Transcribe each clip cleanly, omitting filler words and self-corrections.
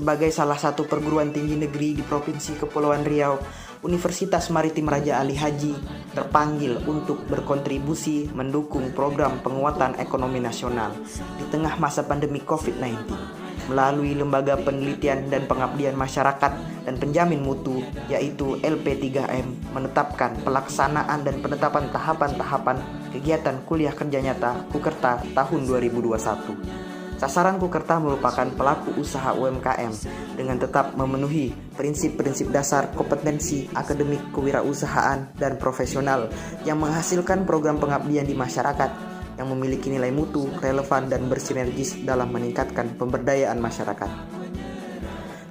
Sebagai salah satu perguruan tinggi negeri di Provinsi Kepulauan Riau, Universitas Maritim Raja Ali Haji terpanggil untuk berkontribusi mendukung program penguatan ekonomi nasional di tengah masa pandemi COVID-19 melalui Lembaga Penelitian dan Pengabdian Masyarakat dan Penjamin Mutu yaitu LP3M menetapkan pelaksanaan dan penetapan tahapan-tahapan kegiatan kuliah kerja nyata Kukerta tahun 2021. Sasaran Kukerta merupakan pelaku usaha UMKM dengan tetap memenuhi prinsip-prinsip dasar kompetensi akademik kewirausahaan dan profesional yang menghasilkan program pengabdian di masyarakat yang memiliki nilai mutu, relevan, dan bersinergis dalam meningkatkan pemberdayaan masyarakat.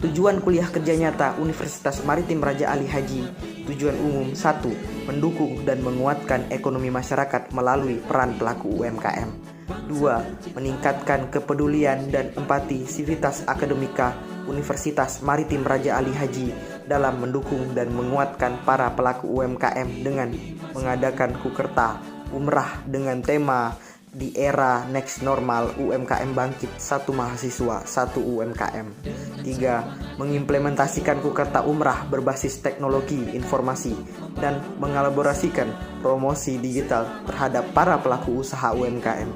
Tujuan kuliah kerja nyata Universitas Maritim Raja Ali Haji. Tujuan umum 1. Mendukung dan menguatkan ekonomi masyarakat melalui peran pelaku UMKM. 2. Meningkatkan kepedulian dan empati sivitas akademika Universitas Maritim Raja Ali Haji dalam mendukung dan menguatkan para pelaku UMKM dengan mengadakan Kukerta Umrah dengan tema di era next normal UMKM bangkit, satu mahasiswa, satu UMKM. 3. Mengimplementasikan Kukerta Umrah berbasis teknologi informasi dan mengelaborasikan promosi digital terhadap para pelaku usaha UMKM.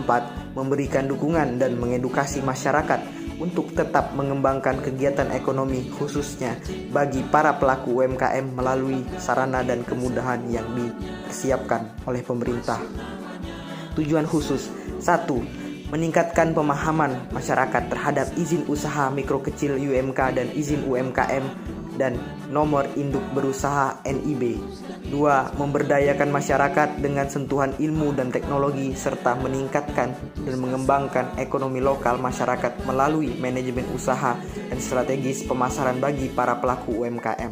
4. Memberikan dukungan dan mengedukasi masyarakat untuk tetap mengembangkan kegiatan ekonomi khususnya bagi para pelaku UMKM melalui sarana dan kemudahan yang dipersiapkan oleh pemerintah. Tujuan khusus 1. Meningkatkan pemahaman masyarakat terhadap izin usaha mikro kecil UMK dan izin UMKM dan nomor induk berusaha NIB. 2. Memberdayakan masyarakat dengan sentuhan ilmu dan teknologi serta meningkatkan dan mengembangkan ekonomi lokal masyarakat melalui manajemen usaha dan strategis pemasaran bagi para pelaku UMKM.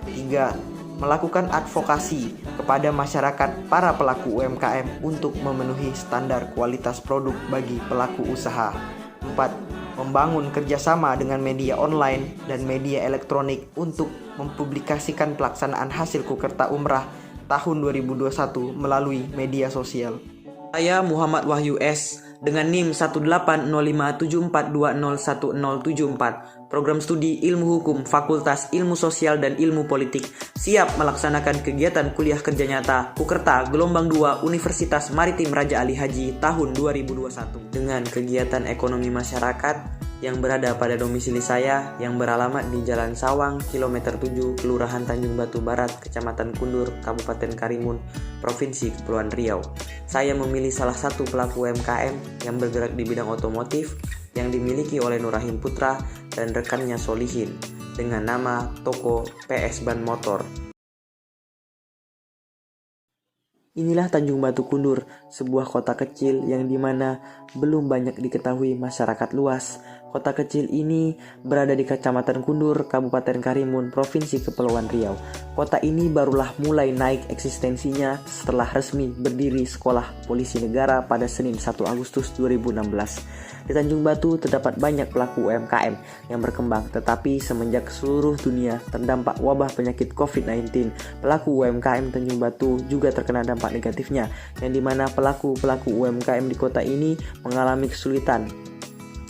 3. Melakukan advokasi kepada masyarakat para pelaku UMKM untuk memenuhi standar kualitas produk bagi pelaku usaha. 4. Membangun kerjasama dengan media online dan media elektronik untuk mempublikasikan pelaksanaan hasil Kukerta Umrah tahun 2021 melalui media sosial. Saya Muhammad Wahyu S. dengan NIM 1805742010074, program studi Ilmu Hukum Fakultas Ilmu Sosial dan Ilmu Politik, siap melaksanakan kegiatan kuliah kerja nyata Kukerta Gelombang 2 Universitas Maritim Raja Ali Haji tahun 2021 dengan kegiatan ekonomi masyarakat yang berada pada domisili saya yang beralamat di Jalan Sawang, kilometer 7, Kelurahan Tanjung Batu Barat, Kecamatan Kundur, Kabupaten Karimun, Provinsi Kepulauan Riau. Saya memilih salah satu pelaku UMKM yang bergerak di bidang otomotif yang dimiliki oleh Nurrahim Putra dan rekannya Solihin dengan nama Toko PS Ban Motor. Inilah Tanjung Batu Kundur, sebuah kota kecil yang dimana belum banyak diketahui masyarakat luas. Kota kecil ini berada di Kecamatan Kundur, Kabupaten Karimun, Provinsi Kepulauan Riau. Kota ini barulah mulai naik eksistensinya setelah resmi berdiri Sekolah Polisi Negara pada Senin 1 Agustus 2016. Di Tanjung Batu terdapat banyak pelaku UMKM yang berkembang, tetapi semenjak seluruh dunia terdampak wabah penyakit COVID-19, pelaku UMKM Tanjung Batu juga terkena dampak negatifnya, yang dimana pelaku-pelaku UMKM di kota ini mengalami kesulitan.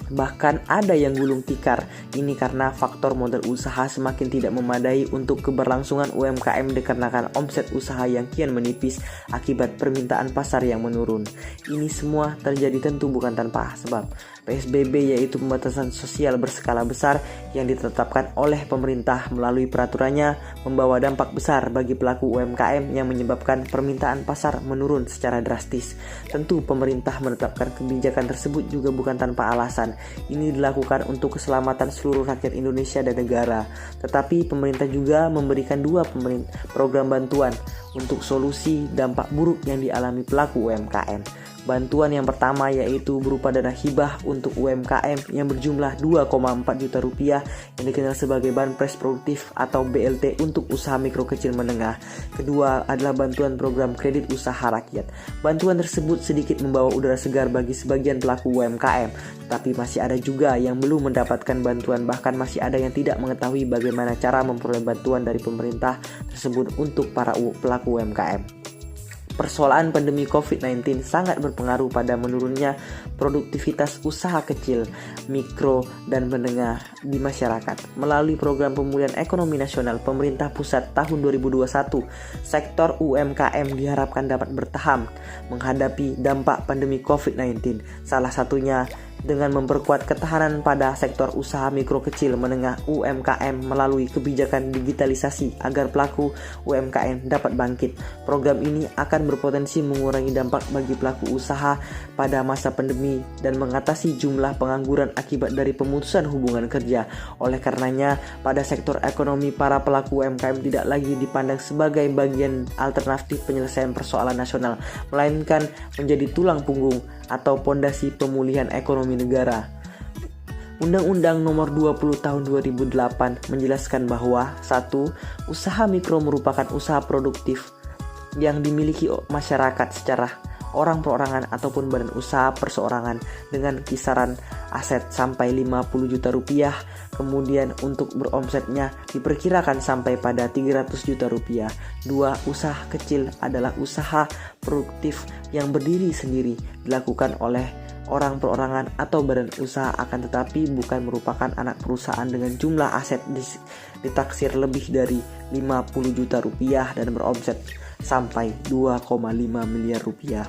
Bahkan ada yang gulung tikar. Ini karena faktor modal usaha semakin tidak memadai untuk keberlangsungan UMKM dikarenakan omset usaha yang kian menipis akibat permintaan pasar yang menurun. Ini semua terjadi tentu bukan tanpa sebab. PSBB yaitu pembatasan sosial berskala besar yang ditetapkan oleh pemerintah melalui peraturannya membawa dampak besar bagi pelaku UMKM yang menyebabkan permintaan pasar menurun secara drastis. Tentu pemerintah menetapkan kebijakan tersebut juga bukan tanpa alasan. Ini dilakukan untuk keselamatan seluruh rakyat Indonesia dan negara. Tetapi pemerintah juga memberikan dua program bantuan untuk solusi dampak buruk yang dialami pelaku UMKM. Bantuan yang pertama yaitu berupa dana hibah untuk UMKM yang berjumlah 2,4 juta rupiah yang dikenal sebagai Banpres Produktif atau BLT untuk usaha mikro kecil menengah. Kedua adalah bantuan program kredit usaha rakyat. Bantuan tersebut sedikit membawa udara segar bagi sebagian pelaku UMKM, tapi masih ada juga yang belum mendapatkan bantuan, bahkan masih ada yang tidak mengetahui bagaimana cara memperoleh bantuan dari pemerintah tersebut untuk para pelaku UMKM. persoalan pandemi COVID-19 sangat berpengaruh pada menurunnya produktivitas usaha kecil, mikro, dan menengah di masyarakat. Melalui program pemulihan ekonomi nasional pemerintah pusat tahun 2021, sektor UMKM diharapkan dapat bertahan menghadapi dampak pandemi COVID-19. Salah satunya dengan memperkuat ketahanan pada sektor usaha mikro kecil menengah UMKM melalui kebijakan digitalisasi agar pelaku UMKM dapat bangkit. Program ini akan berpotensi mengurangi dampak bagi pelaku usaha pada masa pandemi dan mengatasi jumlah pengangguran akibat dari pemutusan hubungan kerja. Oleh karenanya, pada sektor ekonomi para pelaku UMKM tidak lagi dipandang sebagai bagian alternatif penyelesaian persoalan nasional, melainkan menjadi tulang punggung atau pondasi pemulihan ekonomi negara. Undang-Undang Nomor 20 Tahun 2008 menjelaskan bahwa 1. Usaha mikro merupakan usaha produktif yang dimiliki masyarakat secara orang perorangan ataupun badan usaha perseorangan dengan kisaran aset sampai 50 juta rupiah. Kemudian untuk beromsetnya diperkirakan sampai pada 300 juta rupiah. 2. Usaha kecil adalah usaha produktif yang berdiri sendiri, dilakukan oleh orang perorangan atau badan usaha, akan tetapi bukan merupakan anak perusahaan dengan jumlah aset ditaksir lebih dari 50 juta rupiah dan beromset sampai 2,5 miliar rupiah.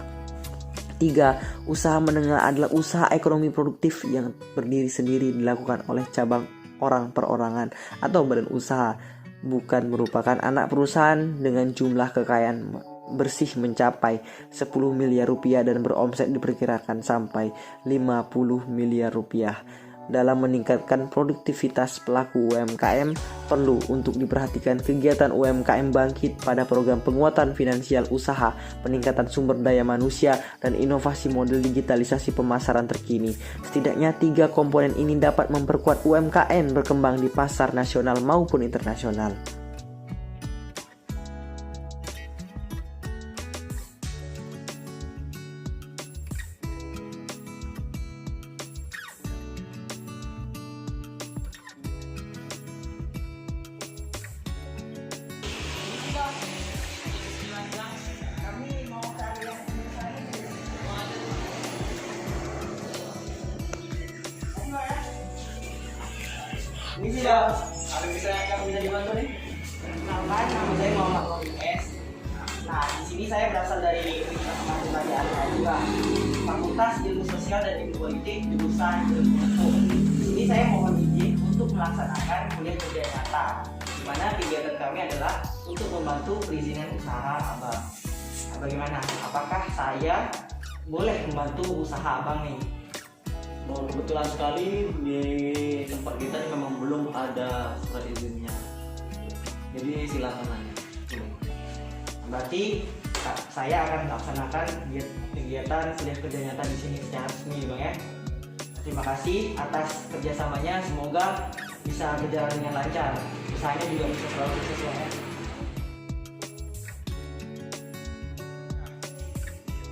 3. Usaha menengah adalah usaha ekonomi produktif yang berdiri sendiri, dilakukan oleh cabang orang perorangan atau badan usaha, bukan merupakan anak perusahaan dengan jumlah kekayaan bersih mencapai 10 miliar rupiah dan beromset diperkirakan sampai 50 miliar rupiah. Dalam meningkatkan produktivitas pelaku UMKM, perlu untuk diperhatikan kegiatan UMKM bangkit pada program penguatan finansial usaha, peningkatan sumber daya manusia, dan inovasi model digitalisasi pemasaran terkini. Setidaknya 3 komponen ini dapat memperkuat UMKM berkembang di pasar nasional maupun internasional. Ini sudah ada yang bisa dibantu nih. Nama saya Muhammad Wahid S. Nah, di sini saya berasal dari Universitas Raja Ali Haji, Fakultas Ilmu Sosial dan Ilmu Politik, jurusan Ilmu Hukum. Di sini saya mohon izin untuk melaksanakan kuliah kerja nyata, di mana kegiatan kami adalah untuk membantu perizinan usaha Abang. Nah, bagaimana? Apakah saya boleh membantu usaha Abang nih? Kebetulan sekali di tempat kita ini memang belum ada surat izinnya. Jadi silakan aja. Berarti saya akan melaksanakan kegiatan kuliah kerja nyata di sini secara resmi, Bang ya. Terima kasih atas kerjasamanya. Semoga bisa berjalan dengan lancar. Usahanya juga bisa selalu sukses, Bang ya.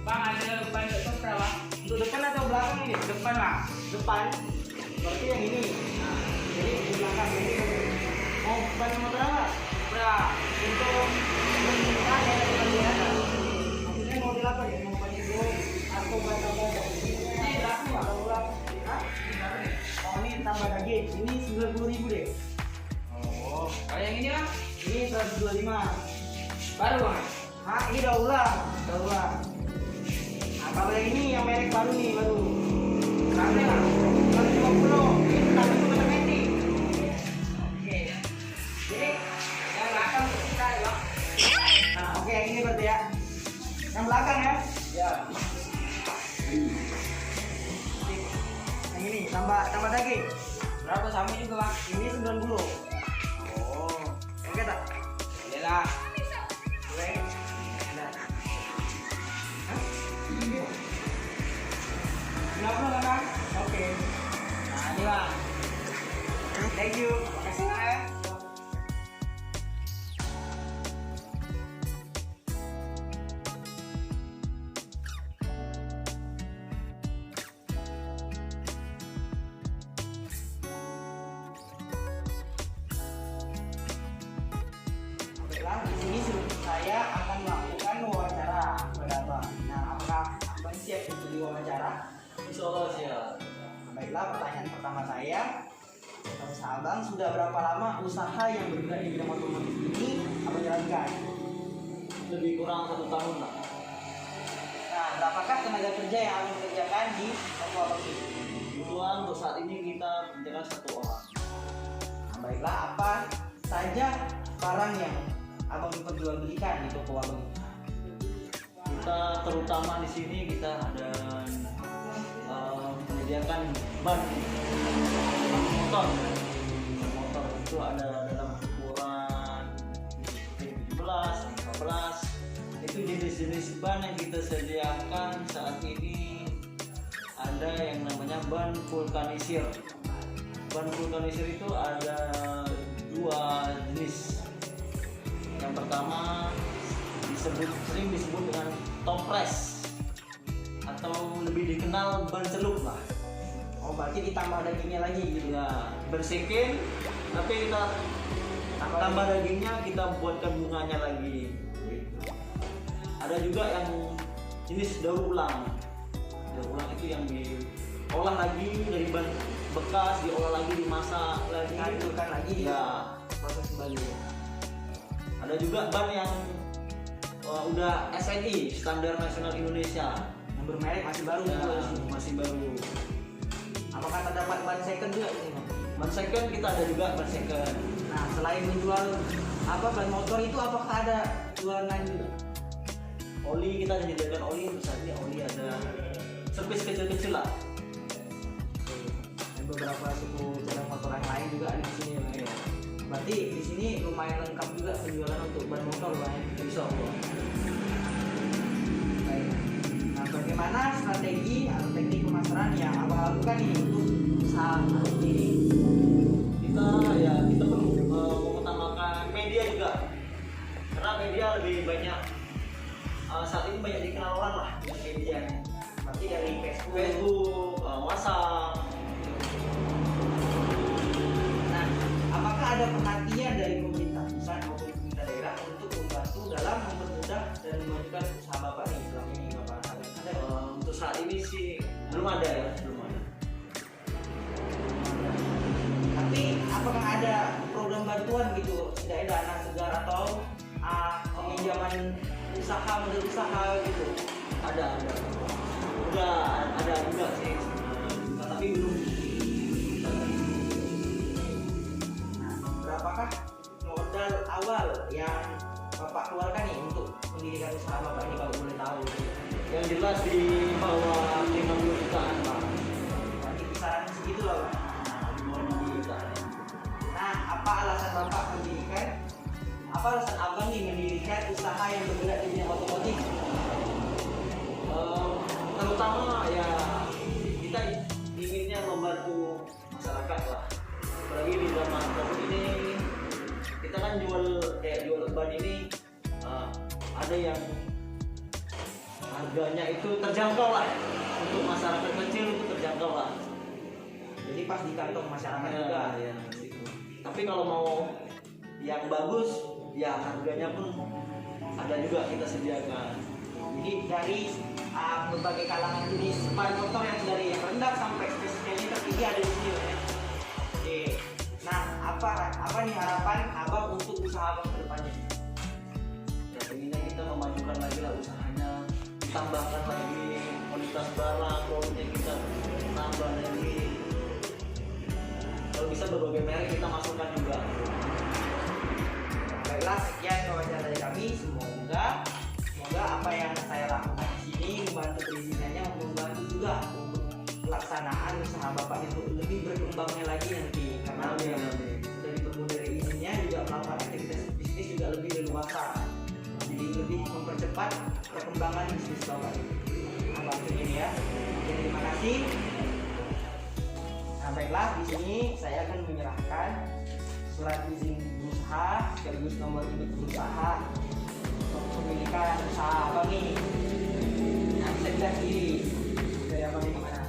Bang, ada ban depan berapa? Untuk depan atau belakang ini? Depan lah. Depan. Berarti yang ini. Nah, jadi di belakang ini. Mau ban motor apa? Berapa? Untuk menyimpan ya maksudnya mau dilapor ya, mau ban itu atau ban tambah daging. Ini belakang Bang. Oh, ini tambah daging. Ini 90.000 deh. Oh, kalau yang ini Bang? Ini 125. Baru Bang? Hah, ini udah ulang. Nah, kalau yang ini yang merek baru nih, baru. Berapa Bang? 150. Ini tapi itu otomatis. Oke. Jadi, yang belakang kita ya Bang? Nah, oke, yang ini berarti ya. Yang belakang ya. Ya. Yang ini tambah daging. Berapa sama juga Bang? Ini 90. Oh, Oke tak? boleh lah. Boleh. Nah. Hah? 90 kan, Bang? Oke. Nah, ini Bang. Thank you. Makasih ya. Baiklah, di sini saya akan melakukan wawancara. diwawancara? Insya Allah siap. Baiklah, pertanyaan pertama saya. Usaha Abang sudah berapa lama usaha yang bergerak di bidang otomotif ini Abang jalankan? Lebih kurang 1 tahun lah. Nah, berapakah tenaga kerja yang Abang kerjakan di toko Abang ini? Kebetulan untuk saat ini kita kerjakan 1 orang. Nah, baiklah, apa saja barang yang Abang perjualbelikan di toko Abang ini? Kita terutama di sini kita ada menyediakan ban motor. Motor itu ada dalam ukuran 17, 15. Itu jenis-jenis ban yang kita sediakan saat ini. Ada yang namanya ban vulkanisir. Ban vulkanisir itu ada 2 jenis. Yang pertama sering disebut dengan topres atau lebih dikenal ban celup lah. Oh, berarti ditambah dagingnya lagi gitu. Ya, bersikin tapi kita tambah dagingnya, kita buatkan bunganya lagi gitu. Ada juga yang jenis daur ulang. Daur ulang itu yang diolah lagi dari ban bekas, diolah lagi, dimasak lagi, Dihancurkan lagi ya. proses kembali. Ada juga ban yang udah SNI, Standar Nasional Indonesia. Yang bermerek masih baru Ya, juga di sini. masih baru. Apakah terdapat ban second juga di sini? Ban second kita ada juga ban second. Nah, selain menjual ban motor itu, apakah ada jualan juga? Oli kita menyediakan oli, misalnya oli ada servis kecil-kecil lah. Dan beberapa suku jalan motor yang lain juga ada di sini. Ya. Berarti di sini lumayan lengkap juga penjualan untuk ban motor, Bang. Bisa Allah. Baik. Nah, bagaimana strategi atau teknik pemasaran yang Abang lakukan nih untuk usaha Abang ini? Kita perlu mengutamakan media juga, karena media lebih banyak saat ini banyak dikenal orang lah dengan medianya. Berarti dari Facebook, WhatsApp. Nah, apakah ada perhatian dari pemerintah pusat maupun pemerintah daerah untuk membantu dalam mempermudah dan memajukan usaha Bapak nih selama ini Bapak ada? Untuk saat ini sih belum ada ya, belum ada. Tapi apakah ada program bantuan gitu, tidak ada dana segar atau peminjaman usaha modal usaha gitu? Ada. Udah ada juga sih, tapi belum. Nah, berapakah modal awal yang Bapak keluarkan nih untuk mendirikan usaha Bapak ini kalau boleh tahu? Yang jelas di bawah 50 jutaan Pak. Berarti kisaran segitu lah, Pak. Di bawah 50 jutaan. Nah, apa alasan Bapak mendirikan? Apa alasan Abang nih mendirikan usaha yang bergerak di bidang otomotif? Terutama ya kita inginnya membantu masyarakat lah. Apalagi di zaman COVID ini kita kan jual ban ini ada yang harganya itu terjangkau lah, untuk masyarakat kecil itu terjangkau lah. Jadi pas di kantong masyarakat juga. Ya, gitu. Tapi kalau mau yang bagus ya harganya pun ada juga kita sediakan. Jadi dari berbagai kalangan jenis ban motor yang dari yang rendah sampai spesifikasinya tertinggi ada di sini ya. Oke. Nah, apa nih harapan Abang untuk usaha Abang ke depannya? Ya inginnya kita memajukan lagi lah usahanya, ditambahkan lagi kualitas barang, produknya kita tambah lagi. Kalau bisa berbagai merek kita masukkan juga. Baiklah, sekian wawancara dari kami. Semoga apa yang saya lakukan di sini membantu perizinannya, membantu juga untuk pelaksanaan usaha Bapak itu lebih berkembangnya lagi nanti, karena sudah dipermudah dari izinnya, juga melakukan aktivitas bisnis juga lebih leluasa, jadi lebih mempercepat perkembangan bisnis Bapak ini. Abang ini ya. Oke, terima kasih. Nah, baiklah, di sini saya akan menyerahkan surat izin berusaha sekaligus nomor induk berusaha kepemilikan usaha Abang ini. Nah, bisa dilihat sendiri dari Abang ini kemana.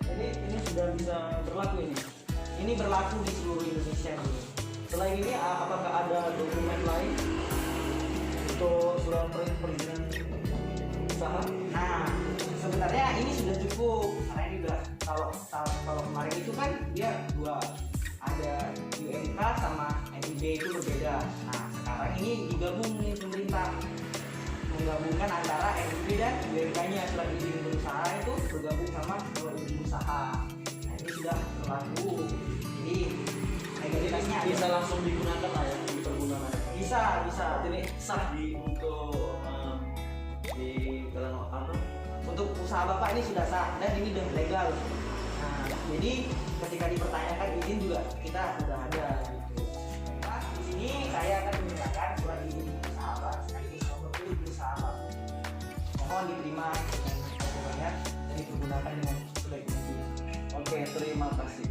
Jadi ini sudah bisa berlaku ini. Ini ini berlaku di seluruh Indonesia nih. Selain ini apakah ada dokumen lain untuk surat perizinan usaha? Nah, sebenarnya ini sudah cukup karena ini udah kalau kemarin itu kan dia dua, ada UNK sama NIB itu berbeda. Nah, sekarang ini digabung nih pemerintah menggabungkan antara NIB dan UNK-nya, surat izin berusaha itu bergabung sama surat izin usaha. Nah, ini sudah berlaku. Jadi legalitasnya ada. Bisa langsung digunakan lah ya, dipergunakan. Bisa. Ini sah di dalam apa? Untuk usaha Bapak ini sudah sah dan ini sudah legal. Nah, jadi ketika dipertanyakan izin juga kita sudah ada gitu. Nah, di sini saya akan menyerahkan surat izin usaha Bapak sekaligus nomor urut usaha Bapak. Mohon diterima dengan banyak dan dipergunakan dengan sebaik mungkin. Oke, terima kasih.